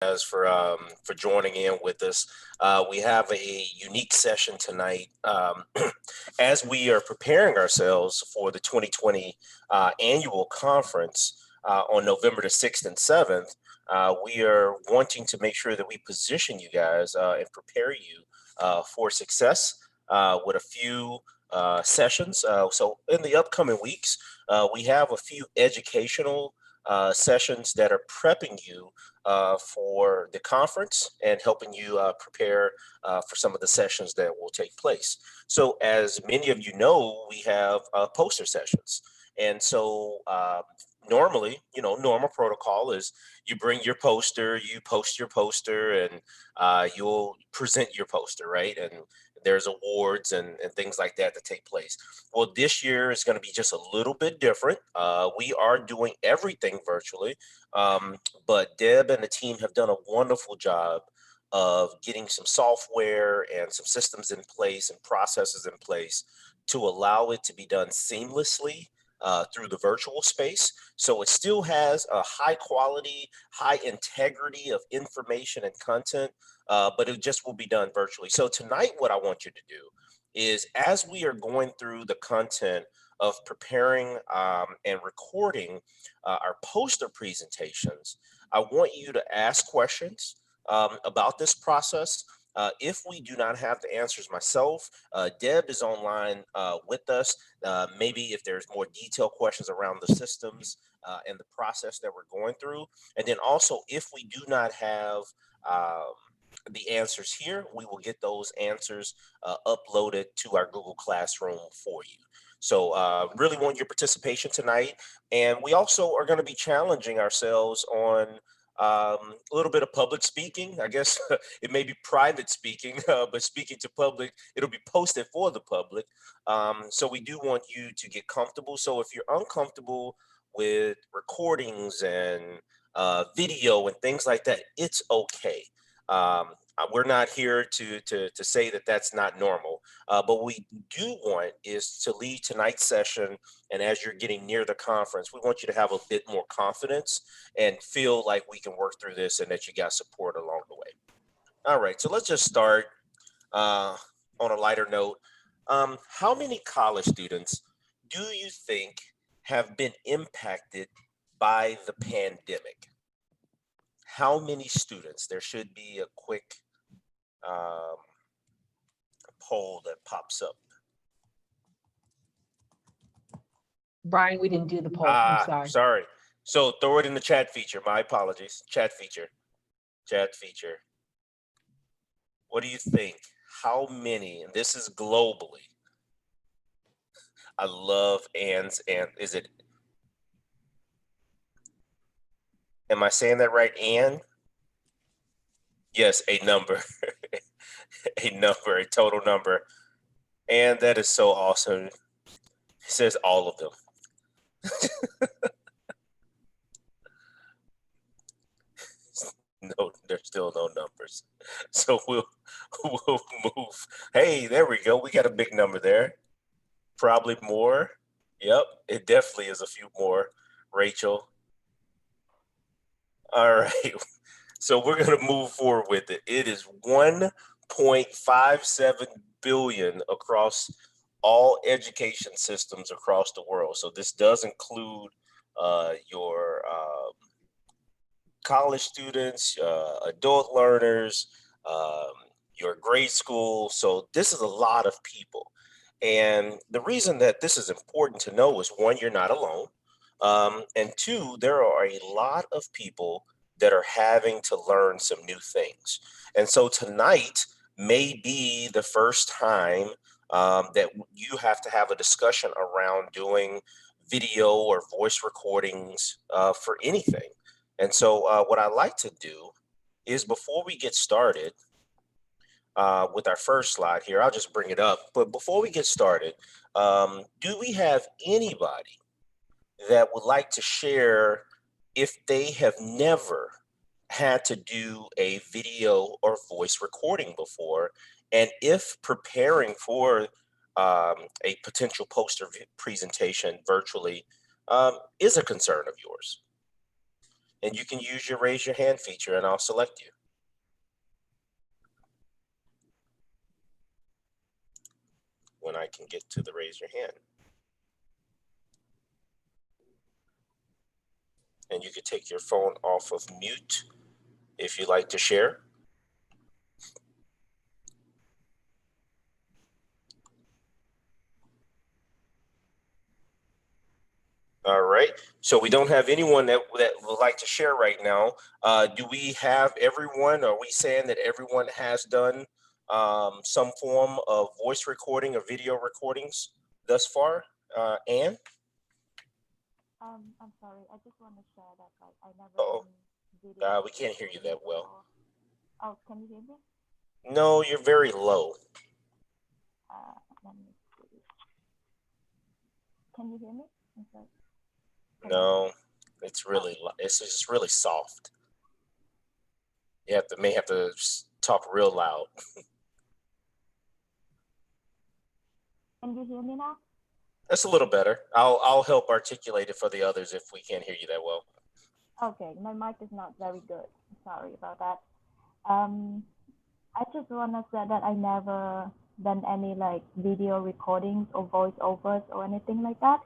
guys for joining in with us. We have a unique session tonight as we are preparing ourselves for the 2020 annual conference on November the 6th and 7th. We are wanting to make sure that we position you guys and prepare you for success with a few sessions. So in the upcoming weeks, we have a few educational sessions that are prepping you for the conference and helping you prepare for some of the sessions that will take place. So, as many of you know, we have poster sessions. And so, normally, normal protocol is you bring your poster, you post your poster, and you'll present your poster, right? And there's awards and things like that take place. Well, this year is going to be just a little bit different. We are doing everything virtually. Um, but Deb and the team have done a wonderful job of getting some software and some systems in place and processes in place to allow it to be done seamlessly through the virtual space. So it still has a high quality, high integrity of information and content, but it just will be done virtually. So tonight, what I want you to do is as we are going through the content of preparing and recording our poster presentations, I want you to ask questions about this process. If we do not have the answers myself, Deb is online with us. Maybe if there's more detailed questions around the systems and the process that we're going through. And then also, if we do not have the answers here, we will get those answers uploaded to our Google Classroom for you. So, really want your participation tonight. And we also are going to be challenging ourselves on a little bit of public speaking. I guess it may be private speaking, but speaking to public, it'll be posted for the public. So, we do want you to get comfortable. So, if you're uncomfortable with recordings and video and things like that, it's okay. We're not here to say that that's not normal, but what we do want is to lead tonight's session. And as you're getting near the conference, we want you to have a bit more confidence and feel like we can work through this and that you got support along the way. All right, so let's just start uh, on a lighter note. How many college students do you think have been impacted by the pandemic? How many students? There should be a quick um, poll that pops up. Brian, we didn't do the poll. I'm sorry. Sorry. So throw it in the chat feature. My apologies. Chat feature. Chat feature. What do you think? How many? And this is globally. I love Ann's. And is it? Am I saying that right, Ann? Yes, a number. A number, a total number. And that is so awesome. It says all of them. No, there's still no numbers. So we'll move. Hey, there we go. We got a big number there. Probably more. Yep, it definitely is a few more. Rachel. All right. So we're gonna move forward with it. It is 1.57 billion across all education systems across the world. So this does include your college students, adult learners, um, your grade school. So this is a lot of people. And the reason that this is important to know is one, you're not alone. And two, there are a lot of people that are having to learn some new things. And so tonight may be the first time that you have to have a discussion around doing video or voice recordings for anything. And so, what I like to do is before we get started with our first slide here, I'll just bring it up. But before we get started, do we have anybody that would like to share if they have never had to do a video or voice recording before, and if preparing for a potential poster presentation virtually is a concern of yours? and you can use your raise your hand feature and I'll select you. When I can get to the raise your hand. And you can take your phone off of mute if you like to share. All right. So we don't have anyone that would like to share right now. Do we have everyone? Are we saying that everyone has done some form of voice recording or video recordings thus far? Anne? I'm sorry. I just want to share that like I never Oh, done video we can't hear you that recording well. before. Oh, can you hear me? No, you're very low. Let me see. Can you hear me? I'm sorry. No, it's it's just really soft. You may have to talk real loud. Can you hear me now? That's a little better. I'll help articulate it for the others if we can't hear you that well. Okay, my mic is not very good. Sorry about that. I just wanna say that I never done any like video recordings or voiceovers or anything like that.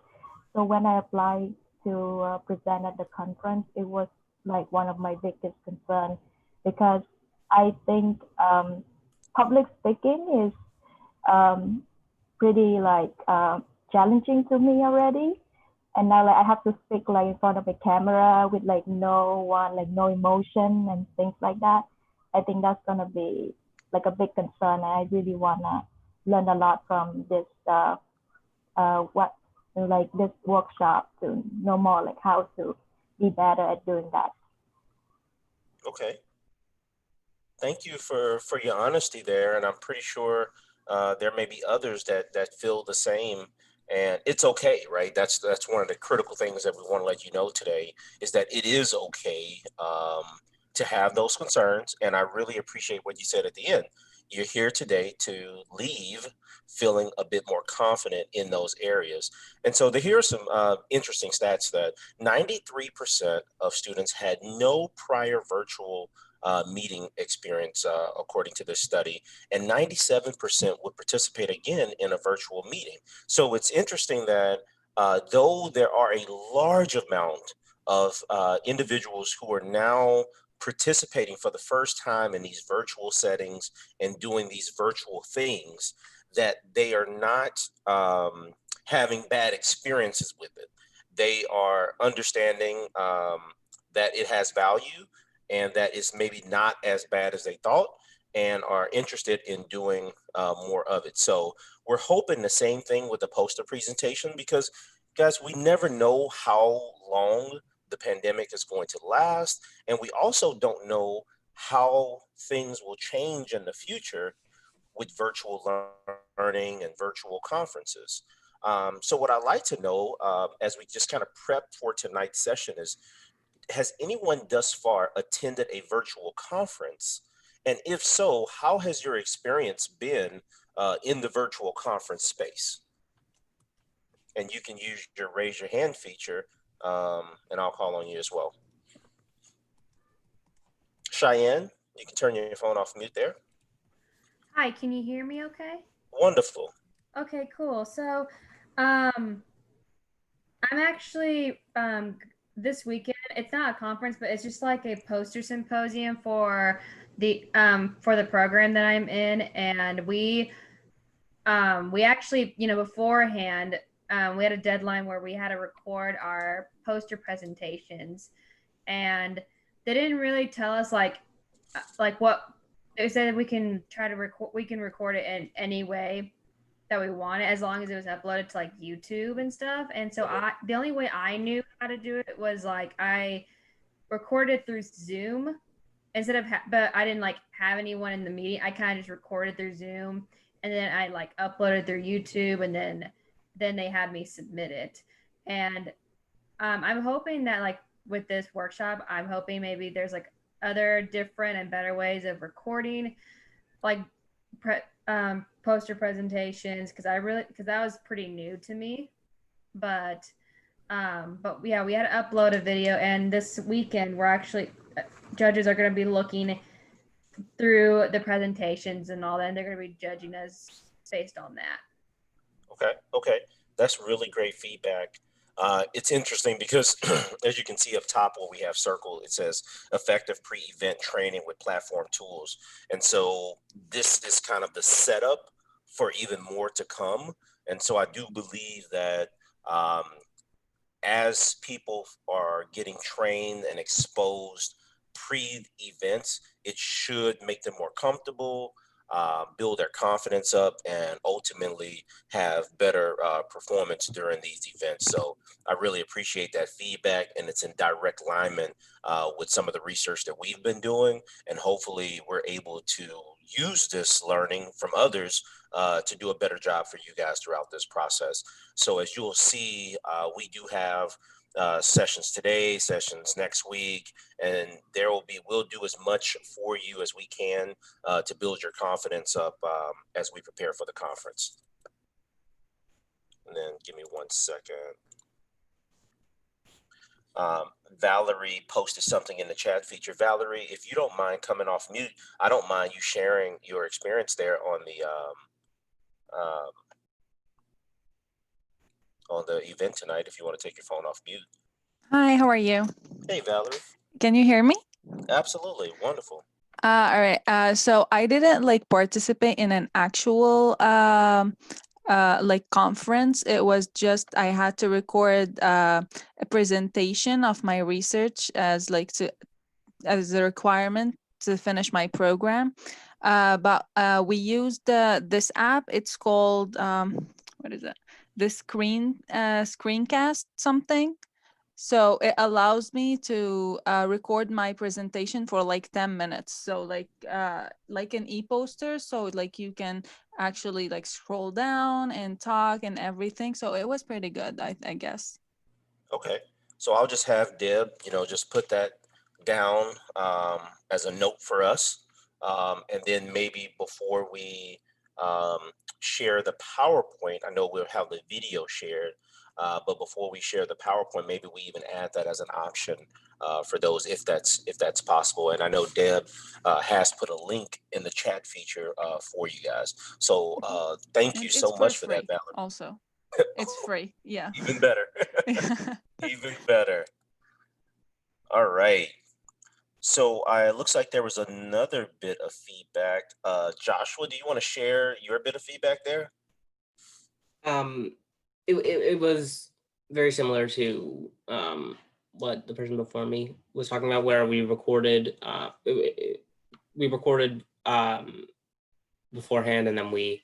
So when I applied to present at the conference, it was like one of my biggest concerns because I think public speaking is um, pretty like challenging to me already. And now like I have to speak like in front of a camera with like no one, like no emotion and things like that. I think that's gonna be like a big concern. And I really wanna learn a lot from this what like this workshop to know more like how to be better at doing that. Okay. Thank you for your honesty there, and I'm pretty sure there may be others that feel the same, and it's okay, right? That's one of the critical things that we want to let you know today is that it is okay to have those concerns, and I really appreciate what you said at the end. You're here today to leave feeling a bit more confident in those areas. And so here are some interesting stats that 93% of students had no prior virtual meeting experience, according to this study, and 97% would participate again in a virtual meeting. So it's interesting that though there are a large amount of individuals who are now participating for the first time in these virtual settings and doing these virtual things, that they are not having bad experiences with it. They are understanding that it has value and that it's maybe not as bad as they thought and are interested in doing more of it. So we're hoping the same thing with the poster presentation because, guys, we never know how long the pandemic is going to last. And we also don't know how things will change in the future with virtual learning and virtual conferences. So what I'd like to know as we just kind of prep for tonight's session is, has anyone thus far attended a virtual conference? And if so, how has your experience been in the virtual conference space? And you can use your raise your hand feature, and I'll call on you as well. Cheyenne, you can turn your phone off mute there. Hi, can you hear me okay? Wonderful. Okay, cool. So, I'm actually this weekend, it's not a conference, but it's just like a poster symposium for the program that I'm in, and we actually, beforehand, we had a deadline where we had to record our poster presentations, and they didn't really tell us like what they said. We can try to record it in any way that we want it as long as it was uploaded to like YouTube and stuff. And so the only way I knew how to do it was like I recorded through Zoom instead of but I didn't like have anyone in the meeting. I kind of just recorded through Zoom and then I like uploaded through YouTube, and then they had me submit it. And I'm hoping that like with this workshop, I'm hoping maybe there's like other different and better ways of recording like poster presentations, because that was pretty new to me. But But yeah, we had to upload a video, and this weekend we're actually judges are going to be looking through the presentations and all that, and they're going to be judging us based on that. Okay. That's really great feedback. It's interesting because as you can see up top where we have circled, it says effective pre-event training with platform tools. And so this is kind of the setup for even more to come. And so I do believe that um, as people are getting trained and exposed pre-events, it should make them more comfortable, build their confidence up, and ultimately have better performance during these events. So I really appreciate that feedback, and it's in direct alignment with some of the research that we've been doing, and hopefully we're able to use this learning from others to do a better job for you guys throughout this process. So as you'll see, we do have sessions today, sessions next week, and we'll do as much for you as we can to build your confidence up as we prepare for the conference. And then give me 1 second. Valerie posted something in the chat feature. Valerie, if you don't mind coming off mute, I don't mind you sharing your experience there on the event tonight if you want to take your phone off mute. Hi, how are you? Hey, Valerie. Can you hear me? Absolutely. Wonderful. All right. So I didn't participate in an actual conference. It was just I had to record a presentation of my research as a requirement to finish my program. But we used this app. It's called what is it? The screencast something. So it allows me to record my presentation for 10 minutes. So like an e-poster. So you can actually scroll down and talk and everything. So it was pretty good, I guess. Okay. So I'll just have Deb, just put that down as a note for us. And then maybe before we share the PowerPoint, I know we'll have the video shared, but before we share the PowerPoint, maybe we even add that as an option for those if that's possible. And I know Deb has put a link in the chat feature for you guys. So thank you so much for that, Valerie. Also, it's free. Yeah. Even better. Even better. All right. So it looks like there was another bit of feedback. Joshua, do you want to share your bit of feedback there? It was very similar to what the person before me was talking about, where we recorded beforehand, and then we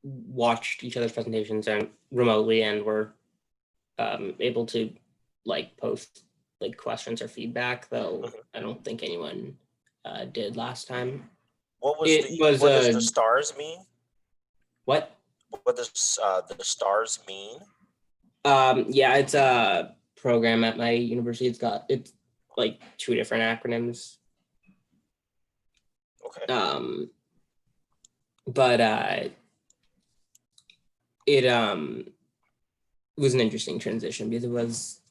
watched each other's presentations and remotely, and were able to post questions or feedback, though I don't think anyone did last time. What does the stars mean? What? What does the stars mean? Yeah, it's a program at my university. It's 2 different acronyms. Okay. But it was an interesting transition because it was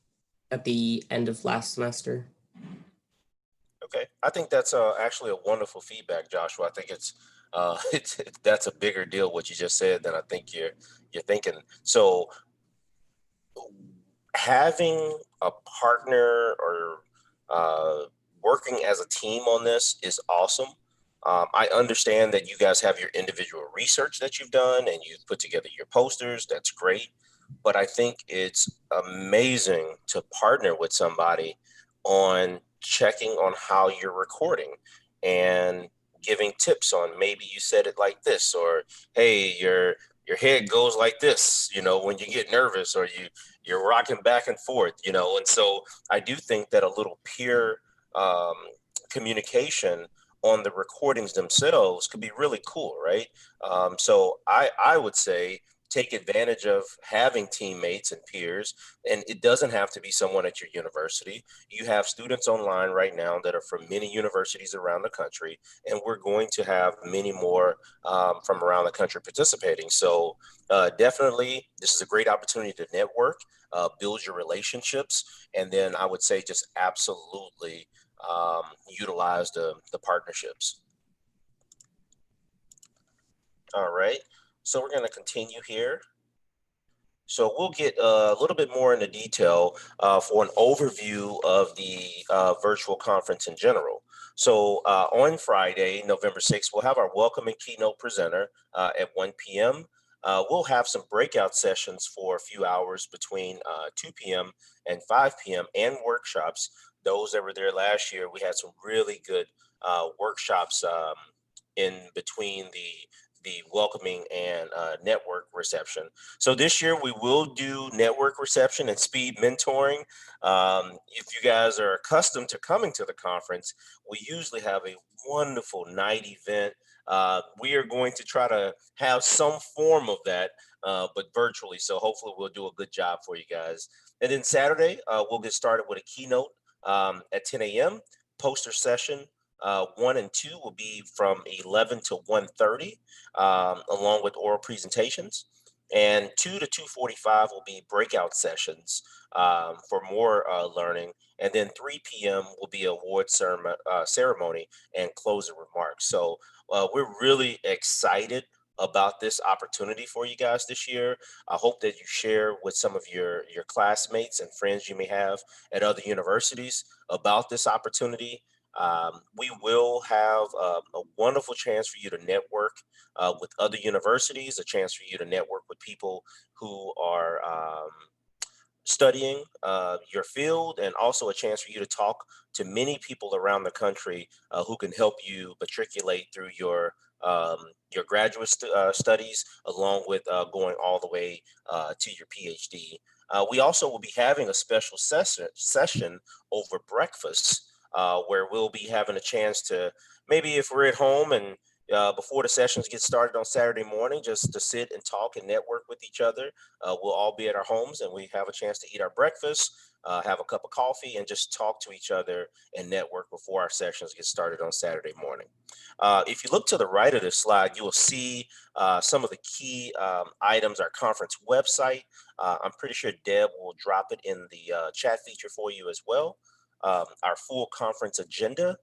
at the end of last semester. Okay, I think that's actually a wonderful feedback, Joshua. I think it's that's a bigger deal what you just said than I think you're thinking. So having a partner or working as a team on this is awesome. I understand that you guys have your individual research that you've done and you've put together your posters. That's great. But I think it's amazing to partner with somebody on checking on how you're recording and giving tips on maybe you said it like this, or hey, your head goes like this, when you get nervous, or you're rocking back and forth, and so I do think that a little peer communication on the recordings themselves could be really cool, right? So I would say take advantage of having teammates and peers. And it doesn't have to be someone at your university. You have students online right now that are from many universities around the country, and we're going to have many more from around the country participating. So definitely, this is a great opportunity to network, build your relationships, and then I would say just absolutely utilize the partnerships. All right, so we're going to continue here. So we'll get a little bit more into detail for an overview of the virtual conference in general. So on Friday, November 6th, we'll have our welcoming keynote presenter at 1 p.m. We'll have some breakout sessions for a few hours between 2 p.m. and 5 p.m. and workshops. Those that were there last year, we had some really good workshops in between the welcoming and network reception. So this year we will do network reception and speed mentoring. If you guys are accustomed to coming to the conference, we usually have a wonderful night event. We are going to try to have some form of that, but virtually. So hopefully we'll do a good job for you guys. And then Saturday, we'll get started with a keynote at 10 a.m. Poster session 1 and 2 will be from 11 to 1:30, along with oral presentations. And 2 to 2:45 will be breakout sessions for more learning. And then 3 p.m. will be award ceremony and closing remarks. So we're really excited about this opportunity for you guys this year. I hope that you share with some of your classmates and friends you may have at other universities about this opportunity. We will have a wonderful chance for you to network with other universities, a chance for you to network with people who are studying your field, and also a chance for you to talk to many people around the country who can help you matriculate through your graduate studies, along with going all the way to your PhD. We also will be having a special session over breakfast where we'll be having a chance to, maybe if we're at home and before the sessions get started on Saturday morning, just to sit and talk and network with each other. We'll all be at our homes and we have a chance to eat our breakfast, have a cup of coffee, and just talk to each other and network before our sessions get started on Saturday morning. If you look to the right of this slide, you will see some of the key items, our conference website. I'm pretty sure Deb will drop it in the chat feature for you as well. Our full conference agenda.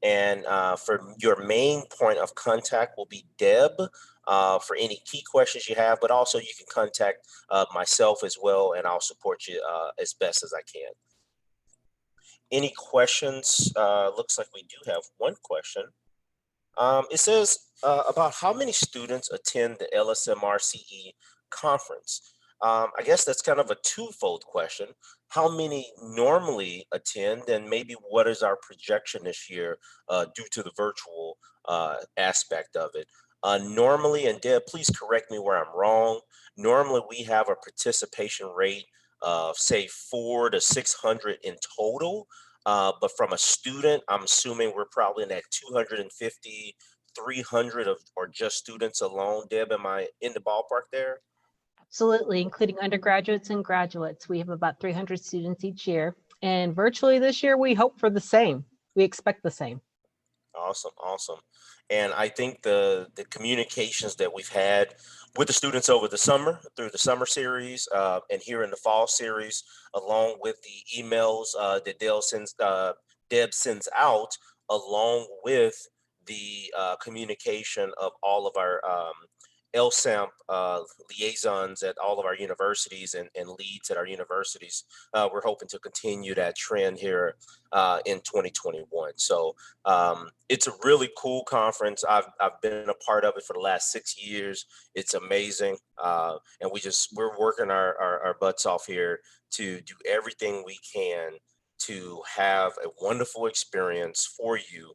And for your main point of contact will be Deb for any key questions you have, but also you can contact myself as well, and I'll support you as best as I can. Any questions? Looks like we do have one question. It says about how many students attend the LSMRCE conference. I guess that's kind of a twofold question. How many normally attend, and maybe what is our projection this year due to the virtual aspect of it? Normally, and Deb, please correct me where I'm wrong. Normally, we have a participation rate of say 400 to 600 in total. But from a student, I'm assuming we're probably in that 250, 300 or just students alone. Deb, am I in the ballpark there? Absolutely, including undergraduates and graduates. We have about 300 students each year. And virtually this year, we hope for the same. We expect the same. Awesome, awesome. And I think the communications that we've had with the students over the summer, through the summer series and here in the fall series, along with the emails that Deb sends out, along with the communication of all of our LSAMP liaisons at all of our universities and leads at our universities. We're hoping to continue that trend here in 2021. So it's a really cool conference. I've been a part of it for the last 6 years. It's amazing. And we're working our butts off here to do everything we can to have a wonderful experience for you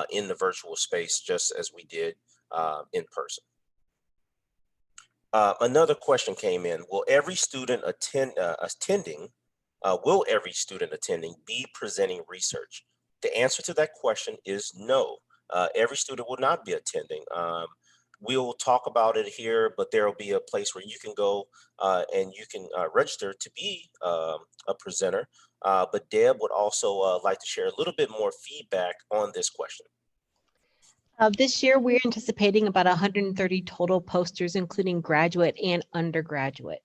in the virtual space, just as we did in person. Another question came in. Will every student attending be presenting research? The answer to that question is no. Every student will not be attending. we'll talk about it here, but there will be a place where you can go and you can register to be a presenter. But Deb would also like to share a little bit more feedback on this question. This year, we're anticipating about 130 total posters, including graduate and undergraduate.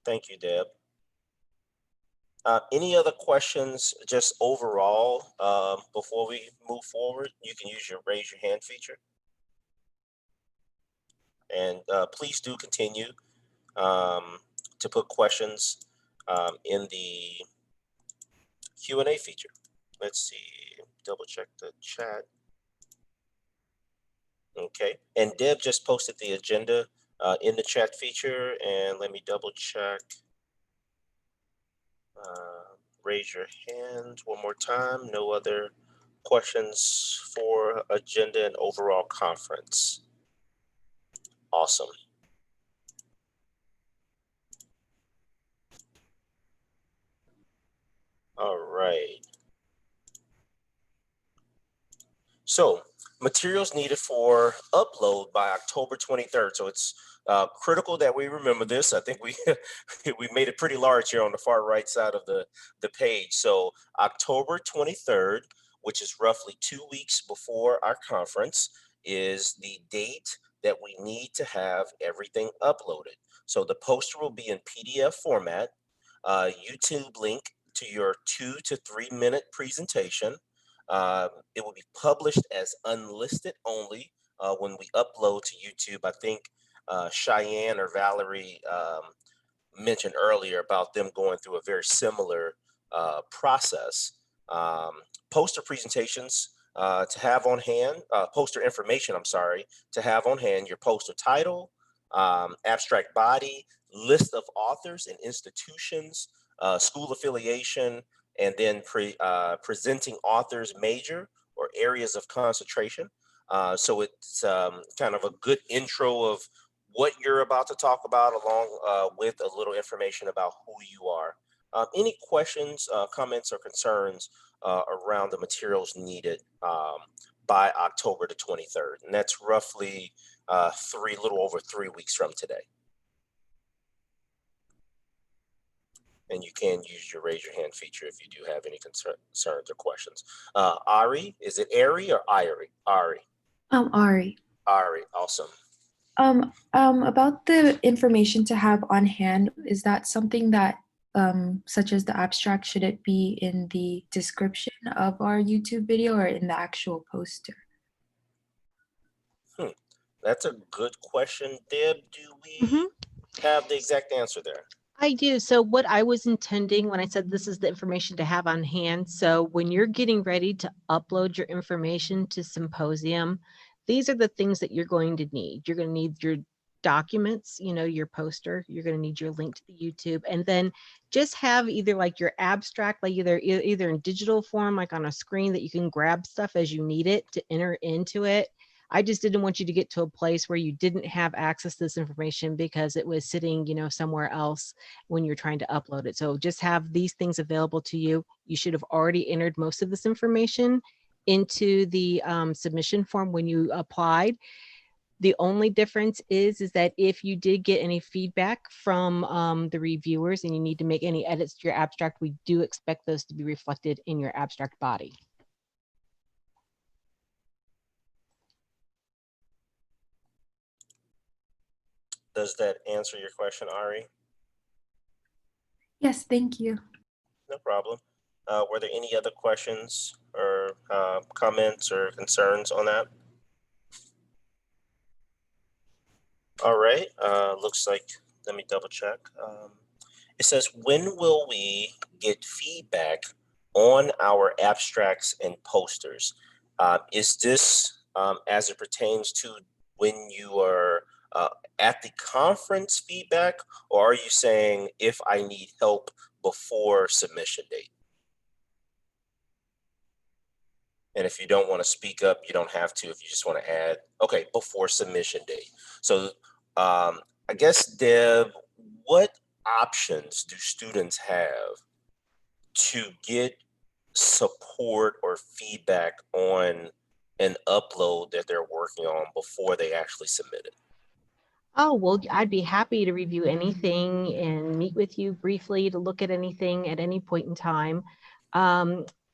Thank you, Deb. Any other questions just overall before we move forward? You can use your raise your hand feature. And please do continue to put questions in the Q&A feature. Let's see, double check the chat. Okay, and Deb just posted the agenda in the chat feature, and let me double check. Raise your hand one more time. No other questions for agenda and overall conference. Awesome. All right. So materials needed for upload by October 23rd. So it's critical that we remember this. I think we we made it pretty large here on the far right side of the page. So October 23rd, which is roughly 2 weeks before our conference, is the date that we need to have everything uploaded. So the poster will be in PDF format, YouTube link to your 2 to 3 minute presentation. It will be published as unlisted only when we upload to YouTube. I think Cheyenne or Valerie mentioned earlier about them going through a very similar process. Poster presentations to have on hand, poster information, I'm sorry, to have on hand your poster title, abstract body, list of authors and institutions, school affiliation, and then presenting authors major or areas of concentration. So it's kind of a good intro of what you're about to talk about, along with a little information about who you are. Any questions, comments, or concerns around the materials needed by October the 23rd? And that's roughly little over 3 weeks from today. And you can use your raise your hand feature if you do have any concerns or questions. Ari, is it Ari or Ari? Ari. Ari. Ari, awesome. About the information to have on hand, is that something that, such as the abstract, should it be in the description of our YouTube video or in the actual poster? That's a good question, Deb. Do we have the exact answer there? I do. So what I was intending when I said this is the information to have on hand. So when you're getting ready to upload your information to Symposium, these are the things that you're going to need. You're going to need your documents, you know, your poster, you're going to need your link to the YouTube, and then just have either like your abstract, like either in digital form, like on a screen that you can grab stuff as you need it to enter into it. I just didn't want you to get to a place where you didn't have access to this information because it was sitting, you know, somewhere else when you're trying to upload it. So just have these things available to you. You should have already entered most of this information into the submission form when you applied. The only difference is that if you did get any feedback from the reviewers and you need to make any edits to your abstract, we do expect those to be reflected in your abstract body. Does that answer your question, Ari? Yes, thank you. No problem. Were there any other questions or comments or concerns on that? All right, looks like, let me double check. It says, when will we get feedback on our abstracts and posters? Is this as it pertains to when you are at the conference feedback, or are you saying if I need help before submission date? And if you don't want to speak up, you don't have to if you just want to add, okay, before submission date. So I guess, Deb, what options do students have to get support or feedback on an upload that they're working on before they actually submit it? Oh, well, I'd be happy to review anything and meet with you briefly to look at anything at any point in time.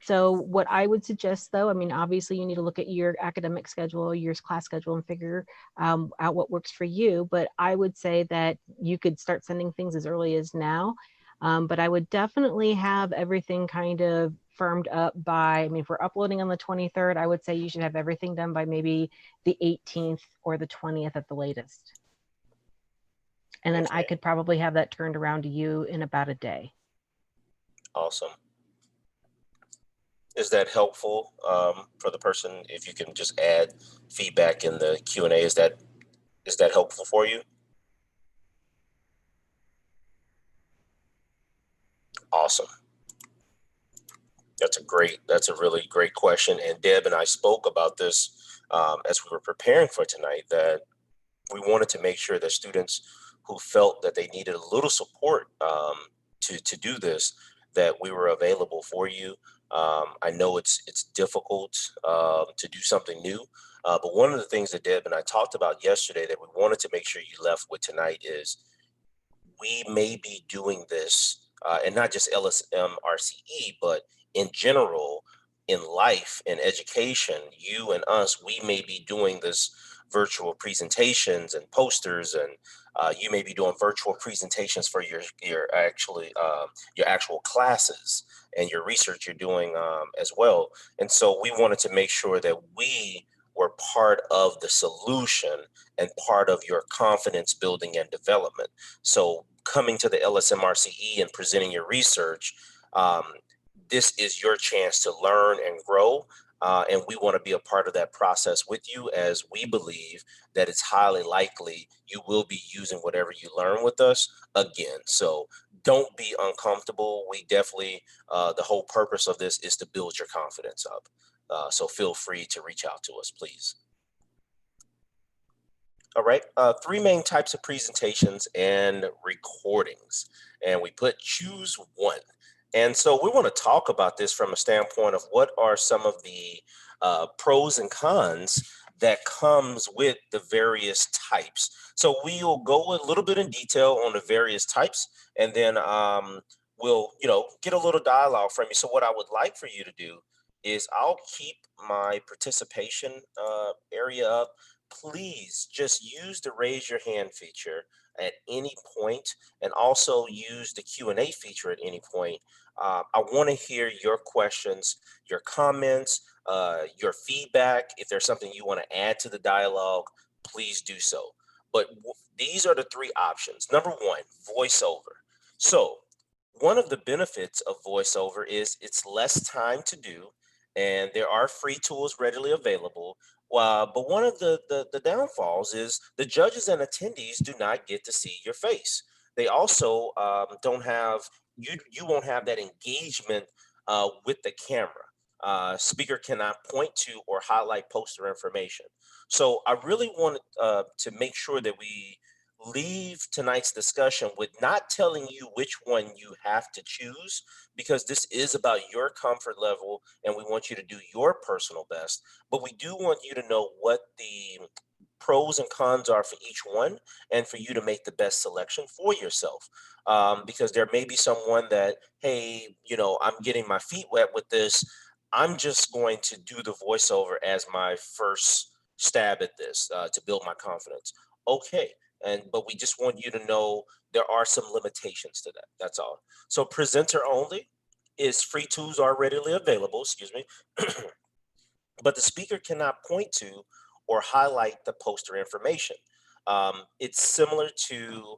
So what I would suggest though, I mean, obviously you need to look at your academic schedule, your class schedule, and figure out what works for you. But I would say that you could start sending things as early as now. But I would definitely have everything kind of firmed up by, I mean, if we're uploading on the 23rd, I would say you should have everything done by maybe the 18th or the 20th at the latest. And then I Okay. could probably have that turned around to you in about a day. Awesome. Is that helpful for the person? If you can just add feedback in the Q&A, is that helpful for you? Awesome. That's a really great question. And Deb and I spoke about this as we were preparing for tonight, that we wanted to make sure that students who felt that they needed a little support to do this, that we were available for you. I know it's difficult to do something new, but one of the things that Deb and I talked about yesterday that we wanted to make sure you left with tonight is we may be doing this, and not just LSMRCE, but in general, in life, in education, you and us, we may be doing this virtual presentations and posters, and you may be doing virtual presentations for your actual classes and your research you're doing as well. And so we wanted to make sure that we were part of the solution and part of your confidence building and development. So coming to the LSMRCE and presenting your research, um, this is your chance to learn and grow. And we want to be a part of that process with you, as we believe that it's highly likely you will be using whatever you learn with us again. So don't be uncomfortable. We definitely, the whole purpose of this is to build your confidence up. So feel free to reach out to us, please. All right, three main types of presentations and recordings, and we put choose one. And so we want to talk about this from a standpoint of what are some of the pros and cons that comes with the various types. So we'll go a little bit in detail on the various types, and then we'll get a little dialogue from you. So what I would like for you to do is I'll keep my participation area up. Please just use the raise your hand feature at any point, and also use the Q&A feature at any point. I want to hear your questions, your comments, your feedback. If there's something you want to add to the dialogue, please do so. But these are the three options. Number one, voiceover. So one of the benefits of voiceover is it's less time to do, and there are free tools readily available. But one of the downfalls is the judges and attendees do not get to see your face. They also don't have, you won't have that engagement with the camera. Speaker cannot point to or highlight poster information. So I really want to make sure that we leave tonight's discussion with not telling you which one you have to choose, because this is about your comfort level and we want you to do your personal best. But we do want you to know what the pros and cons are for each one, and for you to make the best selection for yourself. Because there may be someone that, hey, I'm getting my feet wet with this. I'm just going to do the voiceover as my first stab at this to build my confidence. Okay. But we just want you to know there are some limitations to that. That's all. So presenter only is free tools are readily available, excuse me, but the speaker cannot point to or highlight the poster information. It's similar to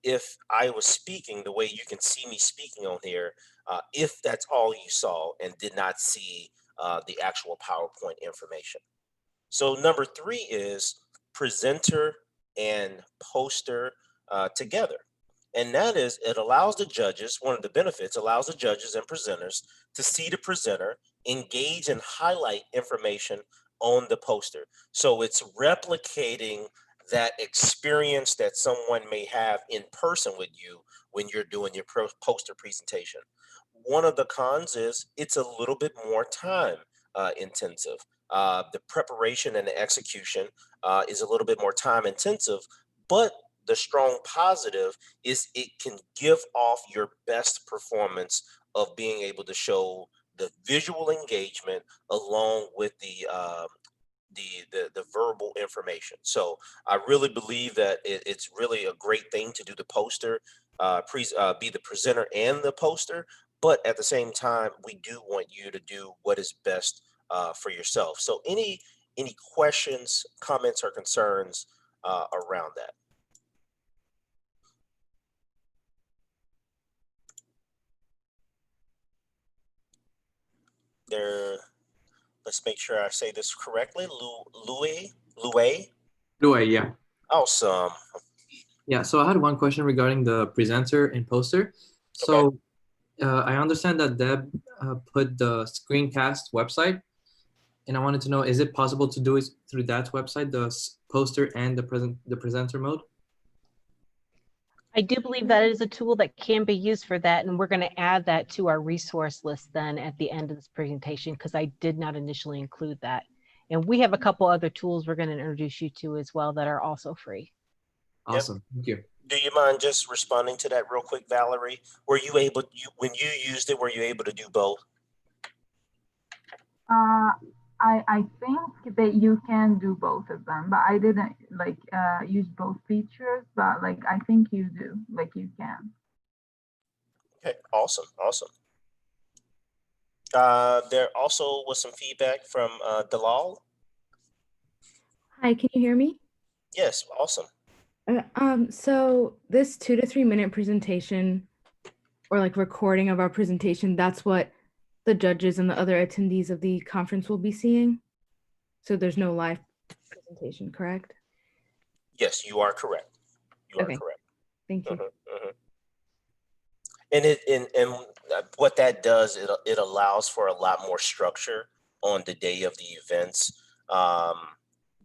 if I was speaking the way you can see me speaking on here, if that's all you saw and did not see the actual PowerPoint information. So number three is presenter and poster together. And that is, it allows the judges, one of the benefits, allows the judges and presenters to see the presenter, engage and highlight information on the poster. So it's replicating that experience that someone may have in person with you when you're doing your poster presentation. One of the cons is it's a little bit more time intensive. The preparation and the execution is a little bit more time intensive, but the strong positive is it can give off your best performance of being able to show the visual engagement along with the verbal information. So I really believe that it's really a great thing to do the poster, be the presenter and the poster. But at the same time, we do want you to do what is best for yourself. So any questions, comments, or concerns around that? There. Let's make sure I say this correctly. Louis. Yeah. Awesome. Yeah, so I had one question regarding the presenter and poster. So I understand that Deb put the screencast website, and I wanted to know, is it possible to do it through that website, the poster and the presenter mode? I do believe that is a tool that can be used for that, and we're going to add that to our resource list then at the end of this presentation, because I did not initially include that. And we have a couple other tools we're going to introduce you to as well that are also free. Awesome. Thank you. Do you mind just responding to that real quick, Valerie? Were you able, when you used it, were you able to do both? I think that you can do both of them, but I didn't like use both features, but like I think you do, like you can. Okay, awesome. There also was some feedback from Dalal. Hi, can you hear me? Yes, awesome. So this 2 to 3 minute presentation or like recording of our presentation, that's what the judges and the other attendees of the conference will be seeing. So there's no live presentation, correct? Yes, you are correct. You are correct. Thank you. And what that does, it allows for a lot more structure on the day of the events.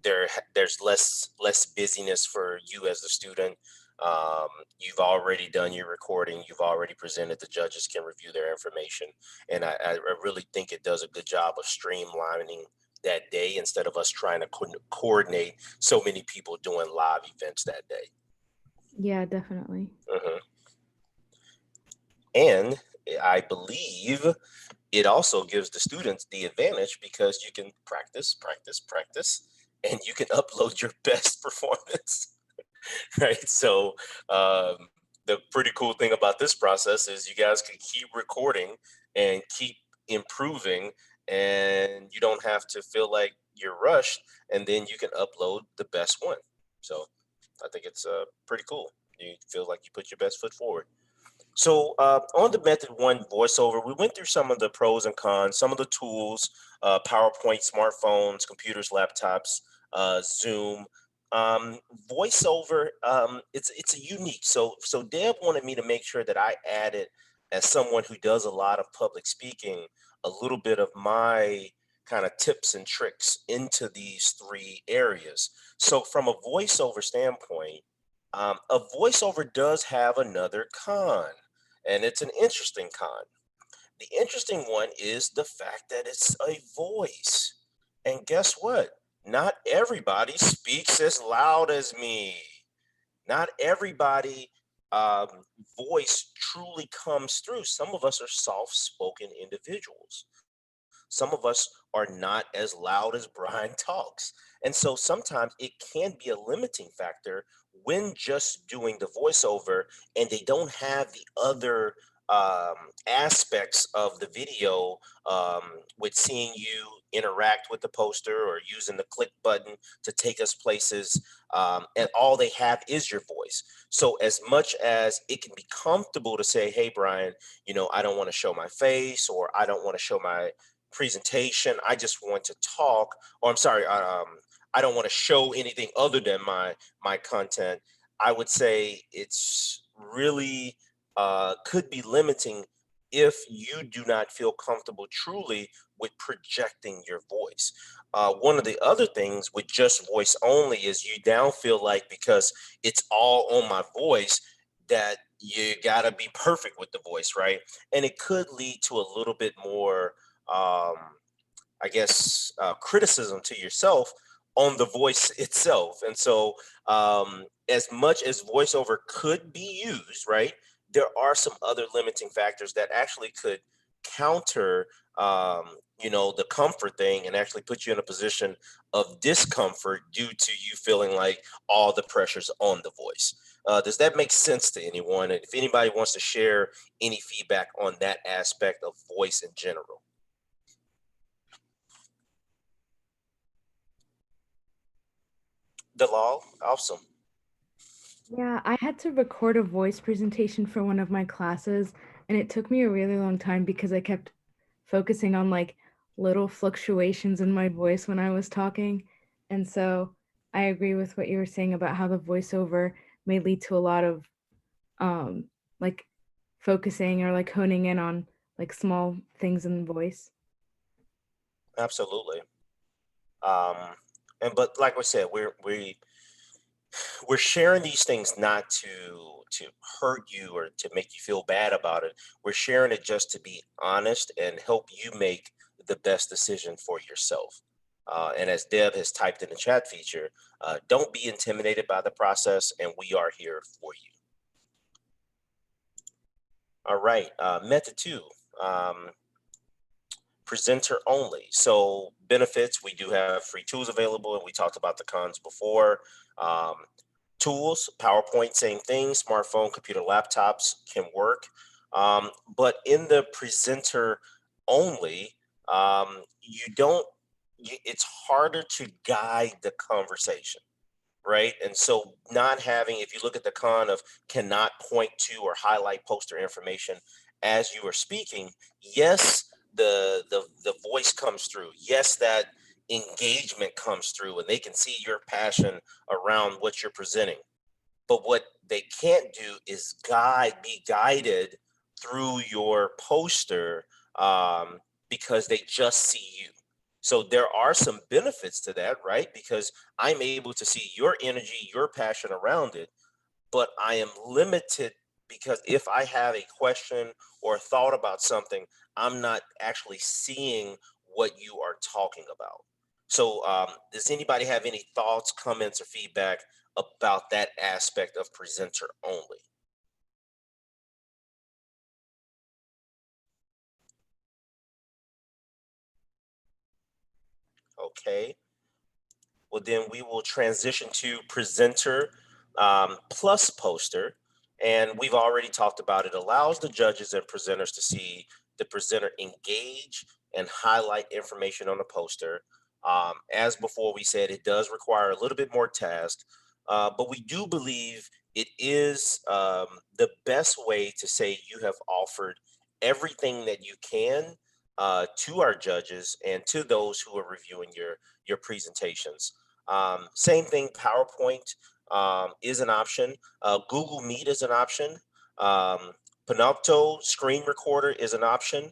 There's less busyness for you as the student. You've already done your recording. You've already presented. The judges can review their information. And I really think it does a good job of streamlining that day instead of us trying to coordinate so many people doing live events that day. Yeah, definitely. And I believe it also gives the students the advantage because you can practice, and you can upload your best performance. Right. So the pretty cool thing about this process is you guys can keep recording and keep improving, and you don't have to feel like you're rushed, and then you can upload the best one. So I think it's pretty cool. You feel like you put your best foot forward. So on the method one voiceover, we went through some of the pros and cons, some of the tools, PowerPoint, smartphones, computers, laptops, Zoom. Voiceover, it's a unique. So Deb wanted me to make sure that I added, as someone who does a lot of public speaking, a little bit of my kind of tips and tricks into these three areas. So from a voiceover standpoint, a voiceover does have another con, and it's an interesting con. The interesting one is the fact that it's a voice. And guess what? Not everybody speaks as loud as me. Not everybody voice truly comes through. Some of us are soft-spoken individuals. Some of us are not as loud as Brian talks. And so sometimes it can be a limiting factor when just doing the voiceover and they don't have the other aspects of the video, with seeing you interact with the poster or using the click button to take us places, and all they have is your voice. So as much as it can be comfortable to say, hey, Brian, I don't want to show my face, or I don't want to show my presentation, I just want to talk, or I'm sorry, I don't want to show anything other than my content. I would say it's really could be limiting if you do not feel comfortable truly with projecting your voice. One of the other things with just voice only is you now feel like, because it's all on my voice, that you gotta be perfect with the voice, right? And it could lead to a little bit more I guess, criticism to yourself on the voice itself. And so, as much as voiceover could be used, right, there are some other limiting factors that actually could counter, the comfort thing and actually put you in a position of discomfort due to you feeling like all the pressure's on the voice. Does that make sense to anyone? And if anybody wants to share any feedback on that aspect of voice in general. Dalal, awesome. Yeah, I had to record a voice presentation for one of my classes, and it took me a really long time because I kept focusing on like little fluctuations in my voice when I was talking. And so I agree with what you were saying about how the voiceover may lead to a lot of like focusing or like honing in on like small things in the voice. Absolutely. Um, but like we said, we're sharing these things not to hurt you or to make you feel bad about it. We're sharing it just to be honest and help you make the best decision for yourself. And as Deb has typed in the chat feature, don't be intimidated by the process, and we are here for you. All right, method two, presenter only. So benefits, we do have free tools available, and we talked about the cons before. Um, Tools, PowerPoint, same thing. Smartphone, computer, laptops can work. But in the presenter only, it's harder to guide the conversation, right? And so not having, if you look at the con of cannot point to or highlight poster information as you are speaking, yes, the voice comes through. Yes, that engagement comes through and they can see your passion around what you're presenting. But what they can't do is be guided through your poster, because they just see you. So there are some benefits to that, right? Because I'm able to see your energy, your passion around it, but I am limited because if I have a question or a thought about something, I'm not actually seeing what you are talking about. So, does anybody have any thoughts, comments, or feedback about that aspect of presenter only? Okay. Well, then we will transition to presenter plus poster. And we've already talked about it. Allows the judges and presenters to see the presenter engage and highlight information on the poster. As before, we said it does require a little bit more task, but we do believe it is the best way to say you have offered everything that you can to our judges and to those who are reviewing your presentations. Same thing, PowerPoint is an option. Google Meet is an option. Panopto screen recorder is an option.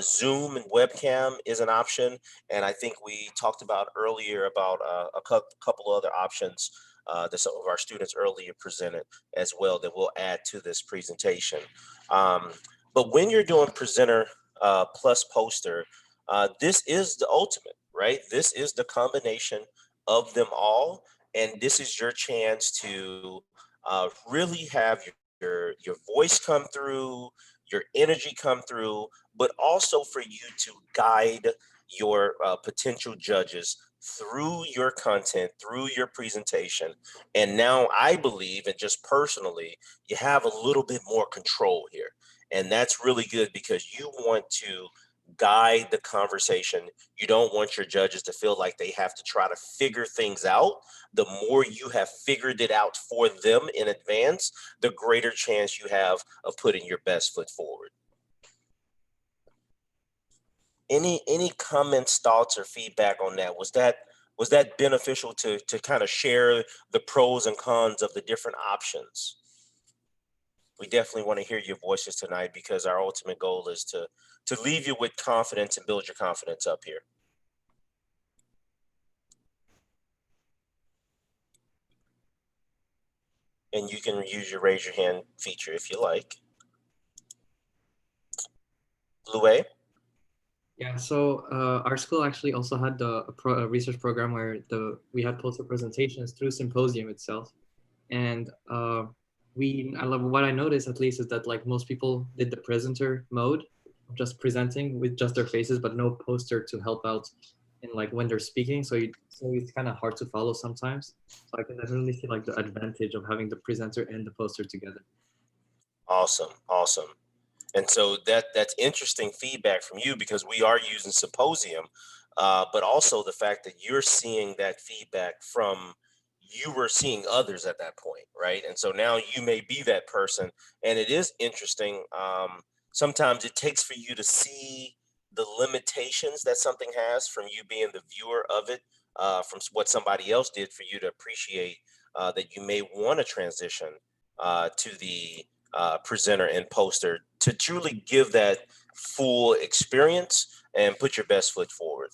Zoom and webcam is an option. And I think we talked about earlier about a couple other options that some of our students earlier presented as well that we'll add to this presentation. But when you're doing presenter plus poster, this is the ultimate, right? This is the combination of them all, and this is your chance to really have your voice come through, your energy come through, but also for you to guide your potential judges through your content, through your presentation. And now I believe, and just personally, you have a little bit more control here. And that's really good because you want to guide the conversation. You don't want your judges to feel like they have to try to figure things out. The more you have figured it out for them in advance, the greater chance you have of putting your best foot forward. Any comments, thoughts, or feedback on that? Was that beneficial to kind of share the pros and cons of the different options? We definitely want to hear your voices tonight because our ultimate goal is to leave you with confidence and build your confidence up here. And you can use your raise your hand feature if you like. Blue A? Yeah, so our school actually also had a research program where we had poster presentations through Symposium itself, and what I noticed at least is that like most people did the presenter mode, just presenting with just their faces, but no poster to help out in like when they're speaking. So it's kind of hard to follow sometimes. So I can definitely see like the advantage of having the presenter and the poster together. Awesome, awesome. And so that's interesting feedback from you because we are using Symposium, but also the fact that you're seeing that feedback from you were seeing others at that point, right? And so now you may be that person, and it is interesting. Sometimes it takes for you to see the limitations that something has from you being the viewer of it, from what somebody else did for you to appreciate that you may want to transition to the presenter and poster to truly give that full experience and put your best foot forward.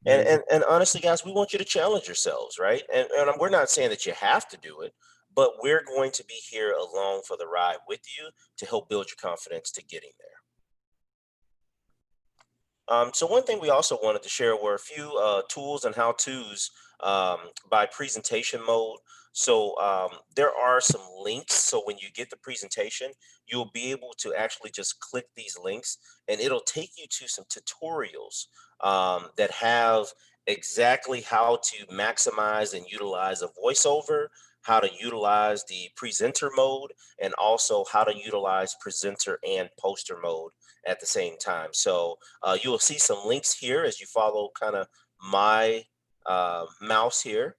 Yeah, And honestly, guys, we want you to challenge yourselves, right? And we're not saying that you have to do it, but we're going to be here along for the ride with you to help build your confidence to getting there. So one thing we also wanted to share were a few tools and how-tos by presentation mode. So there are some links. So when you get the presentation, you'll be able to actually just click these links and it'll take you to some tutorials that have exactly how to maximize and utilize a voiceover, how to utilize the presenter mode, and also how to utilize presenter and poster mode at the same time. So you will see some links here as you follow kind of my mouse here.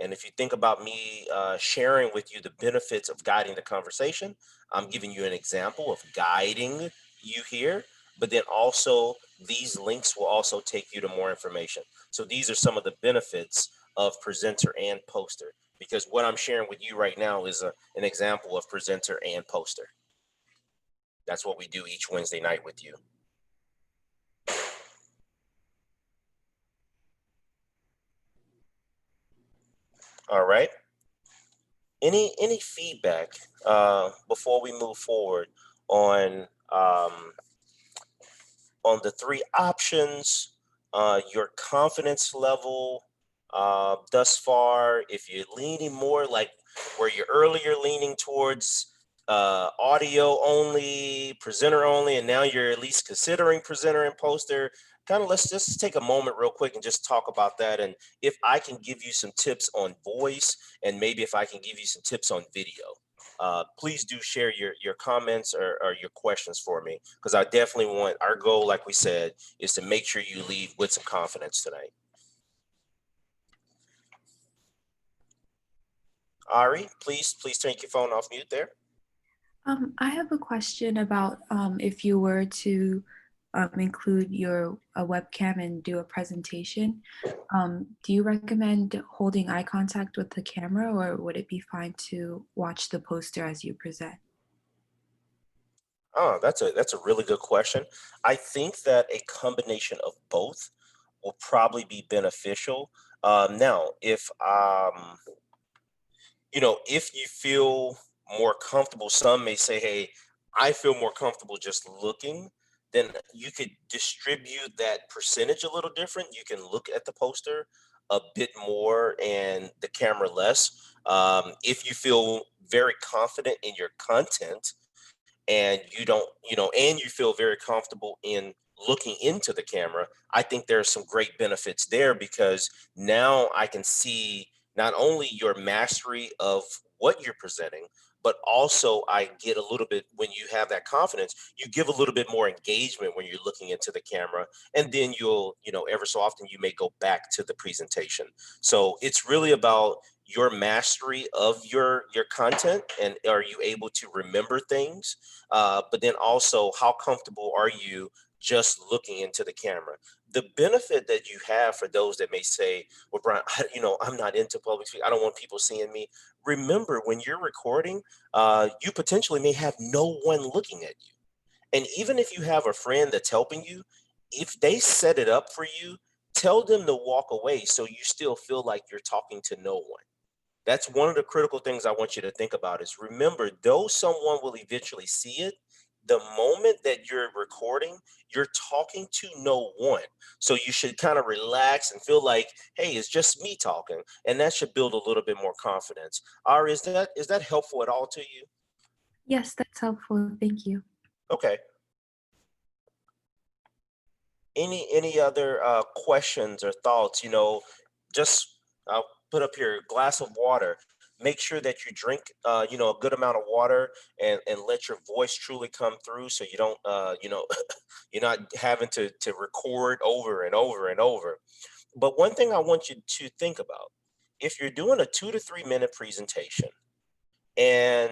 And if you think about me sharing with you the benefits of guiding the conversation, I'm giving you an example of guiding you here, but then also these links will also take you to more information. So these are some of the benefits of presenter and poster, because what I'm sharing with you right now is an example of presenter and poster. That's what we do each Wednesday night with you. All right. Any feedback before we move forward on um, on the three options, your confidence level thus far? If you're leaning more like where you're earlier leaning towards audio only, presenter only, and now you're at least considering presenter and poster. Kind of let's just take a moment real quick and just talk about that. And if I can give you some tips on voice, and maybe if I can give you some tips on video, please do share your comments or your questions for me, because I definitely want our goal, like we said, is to make sure you leave with some confidence tonight. Ari, please turn your phone off mute there. I have a question about if you were to include your a webcam and do a presentation. Do you recommend holding eye contact with the camera, or would it be fine to watch the poster as you present? Oh, that's a really good question. I think that a combination of both will probably be beneficial. Now, if you feel more comfortable, some may say, hey, I feel more comfortable just looking, then you could distribute that percentage a little different. You can look at the poster a bit more and the camera less. If you feel very confident in your content, and you don't, and you feel very comfortable in looking into the camera, I think there are some great benefits there, because now I can see not only your mastery of what you're presenting, but also I get a little bit, when you have that confidence, you give a little bit more engagement when you're looking into the camera. And then you'll, ever so often you may go back to the presentation. So it's really about your mastery of your content, and are you able to remember things, but then also how comfortable are you just looking into the camera. The benefit that you have for those that may say, well, Brian, I'm not into public speaking, I don't want people seeing me. Remember, when you're recording, you potentially may have no one looking at you. And even if you have a friend that's helping you, if they set it up for you, tell them to walk away so you still feel like you're talking to no one. That's one of the critical things I want you to think about, is remember, though someone will eventually see it, the moment that you're recording, you're talking to no one. So you should kind of relax and feel like, hey, it's just me talking. And that should build a little bit more confidence. Ari, is that helpful at all to you? Yes, that's helpful. Thank you. Okay. Any other questions or thoughts? Just I'll put up here a glass of water. Make sure that you drink a good amount of water, and let your voice truly come through, so you don't you're not having to record over and over and over. But one thing I want you to think about, if you're doing a 2 to 3 minute presentation and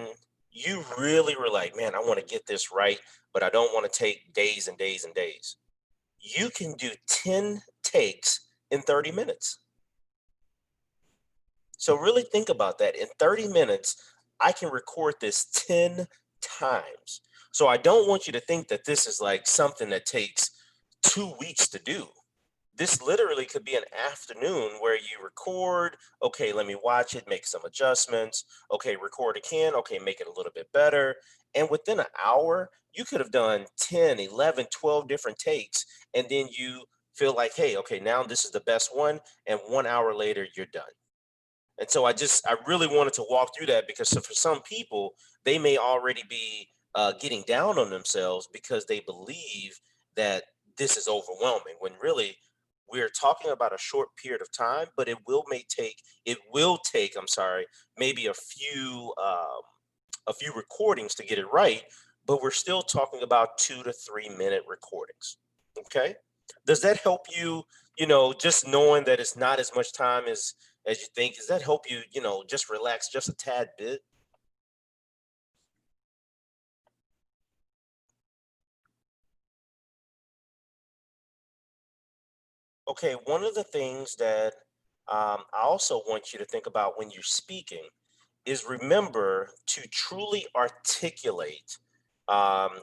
you really were like, man, I want to get this right, but I don't want to take days and days and days, you can do 10 takes in 30 minutes. So really think about that. In 30 minutes, I can record this 10 times. So I don't want you to think that this is like something that takes 2 weeks to do. This literally could be an afternoon where you record, okay, let me watch it, make some adjustments, okay, record again, okay, make it a little bit better. And within an hour, you could have done 10, 11, 12 different takes. And then you feel like, hey, okay, now this is the best one. And 1 hour later, you're done. And so I really wanted to walk through that, because for some people, they may already be getting down on themselves because they believe that this is overwhelming, when really we're talking about a short period of time, but it will take, I'm sorry, maybe a few recordings to get it right, but we're still talking about 2 to 3 minute recordings. Okay. Does that help you, just knowing that it's not as much time as you think? Does that help you, just relax just a tad bit? Okay, one of the things that I also want you to think about when you're speaking is, remember to truly articulate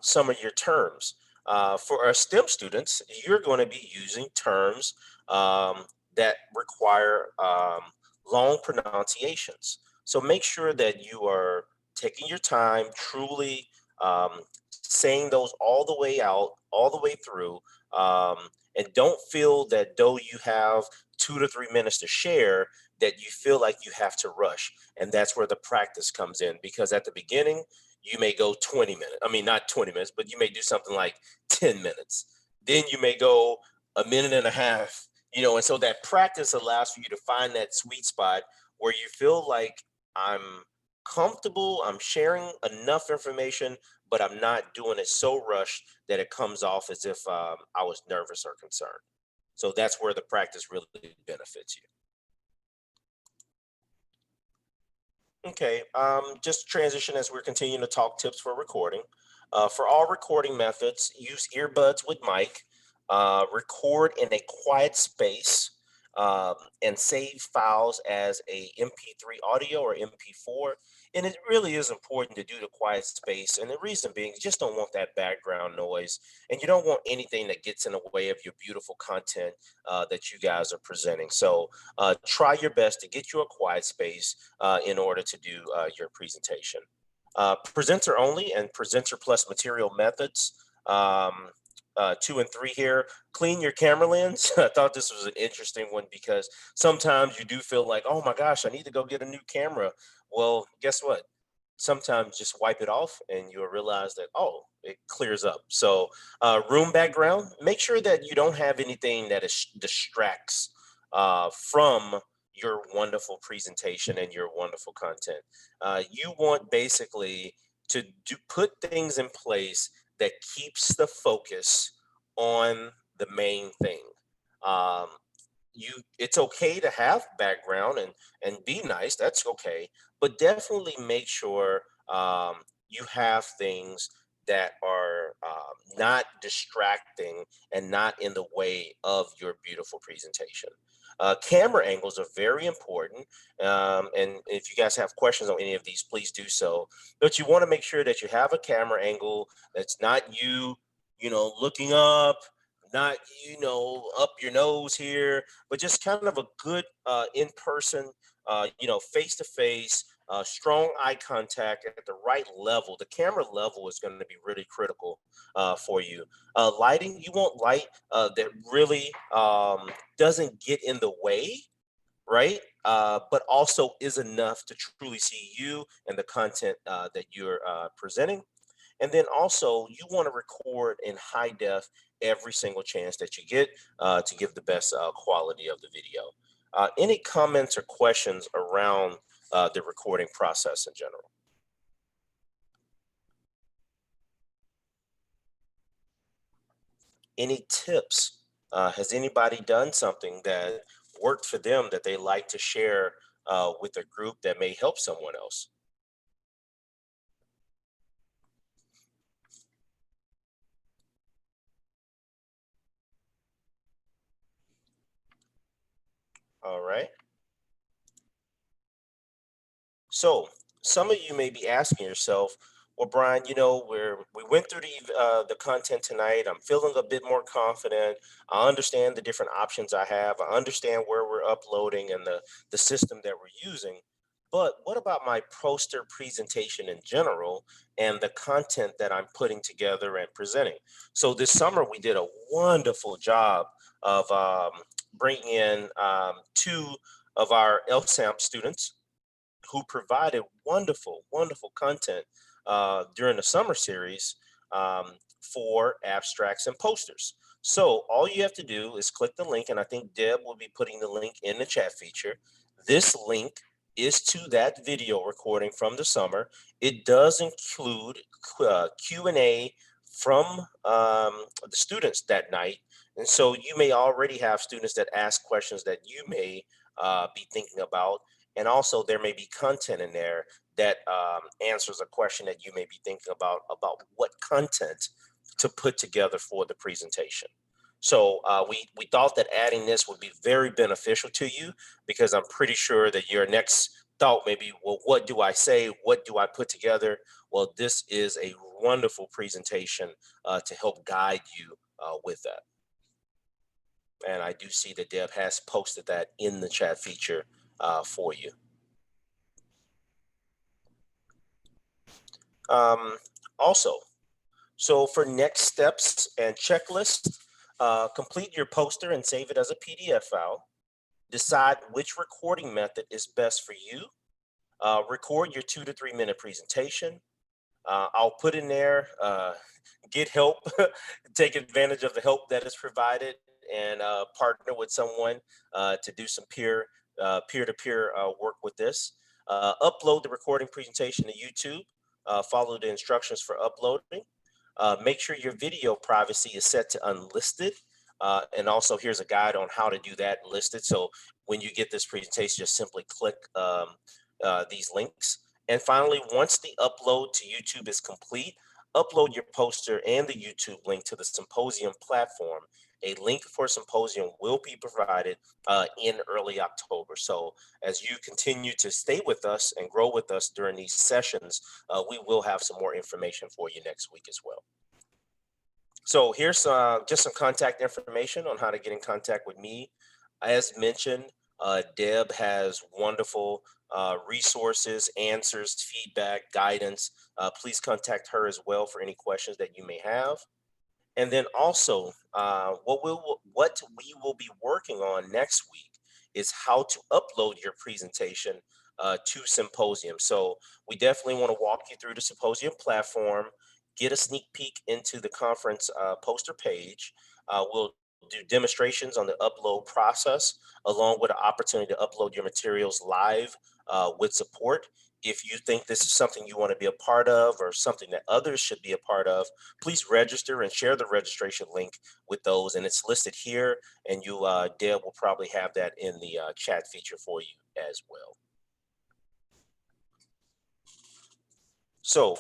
some of your terms. For our STEM students, you're going to be using terms that require long pronunciations. So make sure that you are taking your time, truly saying those all the way out, all the way through. And don't feel that though you have 2 to 3 minutes to share, that you feel like you have to rush. And that's where the practice comes in, because at the beginning, you may go 20 minutes. I mean, not 20 minutes, but you may do something like 10 minutes. Then you may go a minute and a half, and so that practice allows for you to find that sweet spot where you feel like, I'm comfortable, I'm sharing enough information, but I'm not doing it so rushed that it comes off as if I was nervous or concerned. So that's where the practice really benefits you. Okay, just transition as we're continuing to talk tips for recording. For all recording methods, use earbuds with mic, record in a quiet space, and save files as a MP3 audio or MP4. And it really is important to do the quiet space. And the reason being, you just don't want that background noise, and you don't want anything that gets in the way of your beautiful content that you guys are presenting. So try your best to get you a quiet space in order to do your presentation. Presenter only and presenter plus material methods. 2 and 3 here. Clean your camera lens. I thought this was an interesting one, because sometimes you do feel like, oh my gosh, I need to go get a new camera. Well, guess what? Sometimes just wipe it off and you'll realize that, oh, it clears up. So room background, make sure that you don't have anything that distracts from your wonderful presentation and your wonderful content. You want basically to put things in place that keeps the focus on the main thing. Um, it's okay to have background and be nice. That's okay, but definitely make sure you have things that are not distracting and not in the way of your beautiful presentation. Camera angles are very important, and if you guys have questions on any of these, please do so. But you want to make sure that you have a camera angle that's not you, looking up, not up your nose here, but just kind of a good in person, face to face, strong eye contact at the right level. The camera level is going to be really critical for you. Lighting, you want light that really doesn't get in the way, right? But also is enough to truly see you and the content that you're presenting. And then also, you want to record in high def every single chance that you get to give the best quality of the video. Any comments or questions around the recording process in general? Any tips? Has anybody done something that worked for them that they like to share with a group that may help someone else? All right. So some of you may be asking yourself, well, Brian, we went through the content tonight. I'm feeling a bit more confident. I understand the different options I have. I understand where we're uploading and the system that we're using. But what about my poster presentation in general and the content that I'm putting together and presenting? So this summer we did a wonderful job of bringing in two of our LSAMP students who provided wonderful, wonderful content during the summer series for abstracts and posters. So all you have to do is click the link, and I think Deb will be putting the link in the chat feature. This link is to that video recording from the summer. It does include Q&A from the students that night. And so you may already have students that ask questions that you may be thinking about. And also there may be content in there that answers a question that you may be thinking about what content to put together for the presentation. So we thought that adding this would be very beneficial to you, because I'm pretty sure that your next thought may be, well, what do I say? What do I put together? Well, this is a wonderful presentation to help guide you with that. And I do see that Deb has posted that in the chat feature for you. Also, so for next steps and checklists, complete your poster and save it as a PDF file. Decide which recording method is best for you. Record your 2 to 3 minute presentation. I'll put in there, get help, take advantage of the help that is provided, and partner with someone to do some peer-to-peer work with this. Upload the recording presentation to YouTube. Follow the instructions for uploading. Make sure your video privacy is set to unlisted. And also here's a guide on how to do that listed. So when you get this presentation, just simply click these links. And finally, once the upload to YouTube is complete, upload your poster and the YouTube link to the symposium platform. A link for symposium will be provided in early October. So as you continue to stay with us and grow with us during these sessions, we will have some more information for you next week as well. So here's just some contact information on how to get in contact with me. As mentioned, Deb has wonderful resources, answers, feedback, guidance. Please contact her as well for any questions that you may have. And then also, what we will be working on next week is how to upload your presentation to Symposium. So we definitely want to walk you through the Symposium platform, get a sneak peek into the conference poster page. We'll do demonstrations on the upload process, along with an opportunity to upload your materials live with support. If you think this is something you want to be a part of or something that others should be a part of, please register and share the registration link with those. And it's listed here, and you, Deb, will probably have that in the chat feature for you as well. So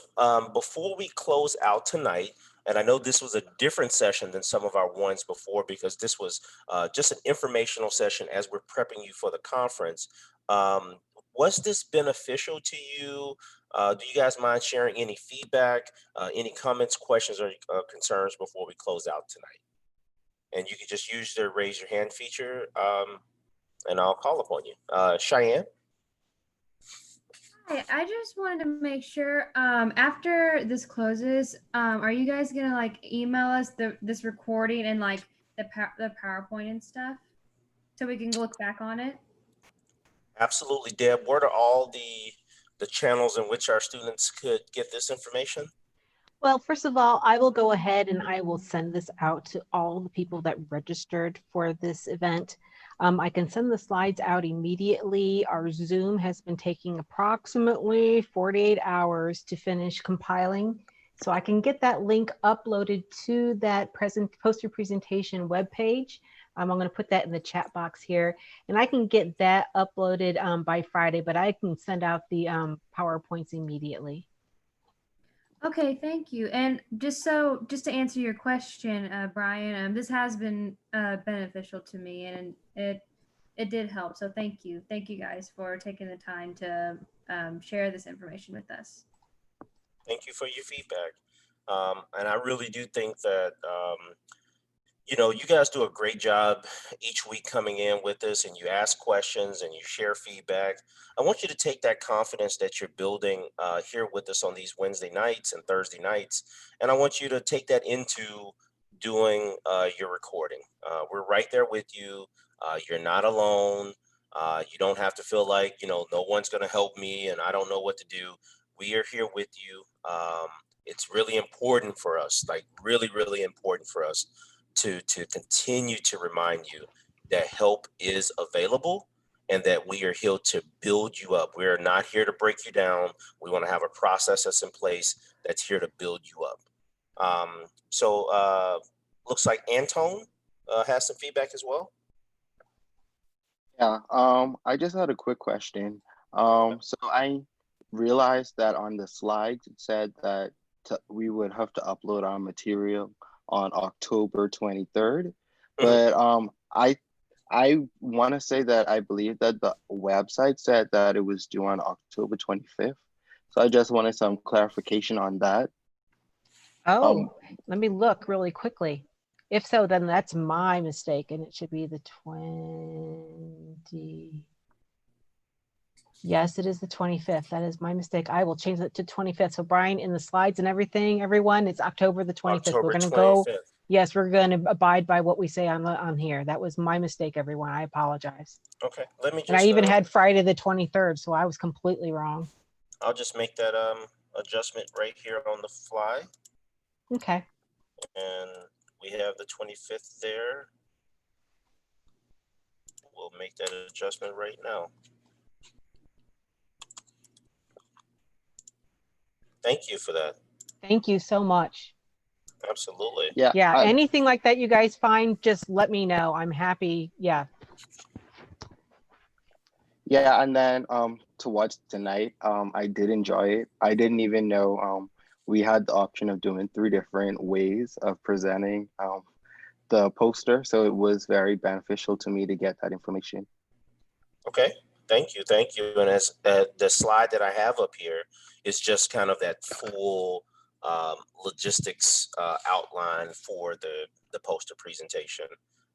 before we close out tonight, and I know this was a different session than some of our ones before, because this was just an informational session as we're prepping you for the conference. Was this beneficial to you? Do you guys mind sharing any feedback, any comments, questions, or concerns before we close out tonight? And you can just use the raise your hand feature, and I'll call upon you. Cheyenne? Hi, I just wanted to make sure, after this closes, are you guys gonna like email us this recording and like the PowerPoint and stuff so we can look back on it? Absolutely, Deb. What are all the channels in which our students could get this information? Well, first of all, I will go ahead and I will send this out to all the people that registered for this event. I can send the slides out immediately. Our Zoom has been taking approximately 48 hours to finish compiling. So I can get that link uploaded to that poster presentation webpage. I'm going to put that in the chat box here, and I can get that uploaded by Friday, but I can send out the PowerPoints immediately. Okay, thank you. And just to answer your question, Brian, this has been beneficial to me, and it did help. So thank you guys for taking the time to share this information with us. Thank you for your feedback. And I really do think that, you know, you guys do a great job each week coming in with us, and you ask questions and you share feedback. I want you to take that confidence that you're building here with us on these Wednesday nights and Thursday nights, and I want you to take that into doing your recording. We're right there with you. You're not alone. You don't have to feel like, you know, no one's going to help me and I don't know what to do. We are here with you. It's really important for us, like really, really important for us to continue to remind you that help is available and that we are here to build you up. We are not here to break you down. We want to have a process that's in place that's here to build you up. Looks like Antone has some feedback as well. Yeah, I just had a quick question. So I realized that on the slides it said that we would have to upload our material on October 23rd. But I want to say that I believe that the website said that it was due on October 25th. So I just wanted some clarification on that. Oh, let me look really quickly. If so, then that's my mistake, and it should be the 20. Yes, it is the 25th. That is my mistake. I will change it to 25th. So Brian, in the slides and everything, everyone, it's October the 25th. October We're going to 25th. go. Yes, we're going to abide by what we say on here. That was my mistake, everyone. I apologize. Okay, let me just. And I even had Friday the 23rd, so I was completely wrong. I'll just make that adjustment right here on the fly. Okay. And we have the 25th there. We'll make that adjustment right now. Thank you for that. Thank you so much. Absolutely. Yeah. Anything like that you guys find, just let me know. I'm happy. Yeah. Yeah, and then to watch tonight, I did enjoy it. I didn't even know we had the option of doing 3 different ways of presenting the poster. So it was very beneficial to me to get that information. Okay, thank you. And as the slide that I have up here is just kind of that full logistics outline for the poster presentation.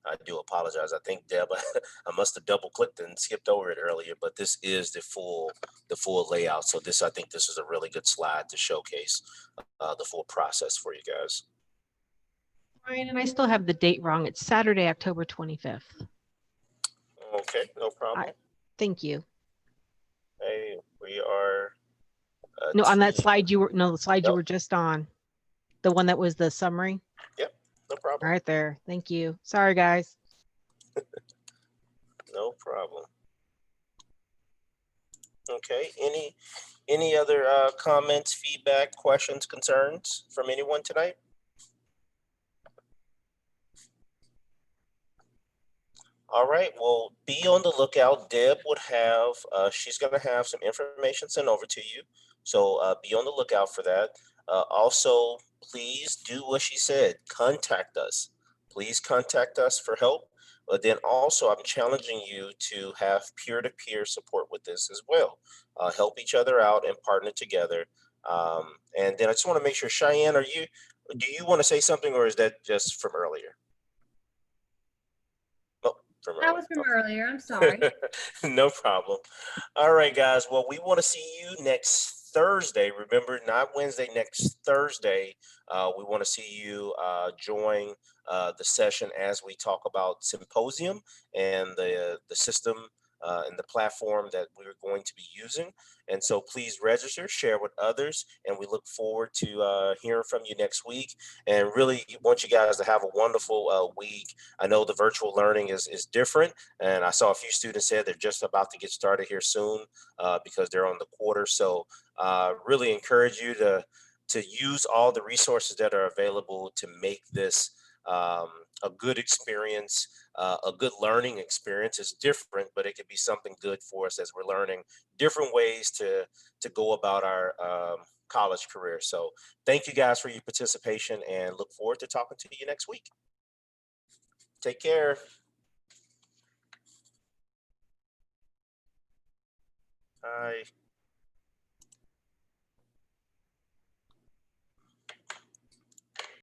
I do apologize. I think Deb, I must have double clicked and skipped over it earlier, but this is the full layout. So I think this is a really good slide to showcase the full process for you guys. Brian, and I still have the date wrong. It's Saturday, October 25th. Okay, no problem. Thank you. Hey, we are. No, on that slide you were, the slide you were just on. The one that was the summary. Yep, no problem. Right there. Thank you. Sorry, guys. No problem. Okay, any other comments, feedback, questions, concerns from anyone tonight? All right, well, be on the lookout. Deb would have, she's going to have some information sent over to you. So be on the lookout for that. Also, please do what she said. Contact us. Please contact us for help. But then also, I'm challenging you to have peer-to-peer support with this as well. Help each other out and partner together. And then I just want to make sure, Cheyenne, do you want to say something, or is that just from earlier? From That earlier. was from earlier. I'm sorry. No problem. All right, guys. Well, we want to see you next Thursday. Remember, not Wednesday, next Thursday. We want to see you join the session as we talk about Symposium and the system and the platform that we're going to be using. And so please register, share with others, and we look forward to hearing from you next week. And really want you guys to have a wonderful week. I know the virtual learning is different, and I saw a few students said they're just about to get started here soon because they're on the quarter. So really encourage you to use all the resources that are available to make this a good experience, a good learning experience. Is different, but it could be something good for us as we're learning different ways to go about our college career. So thank you guys for your participation and look forward to talking to you next week. Take care. Bye.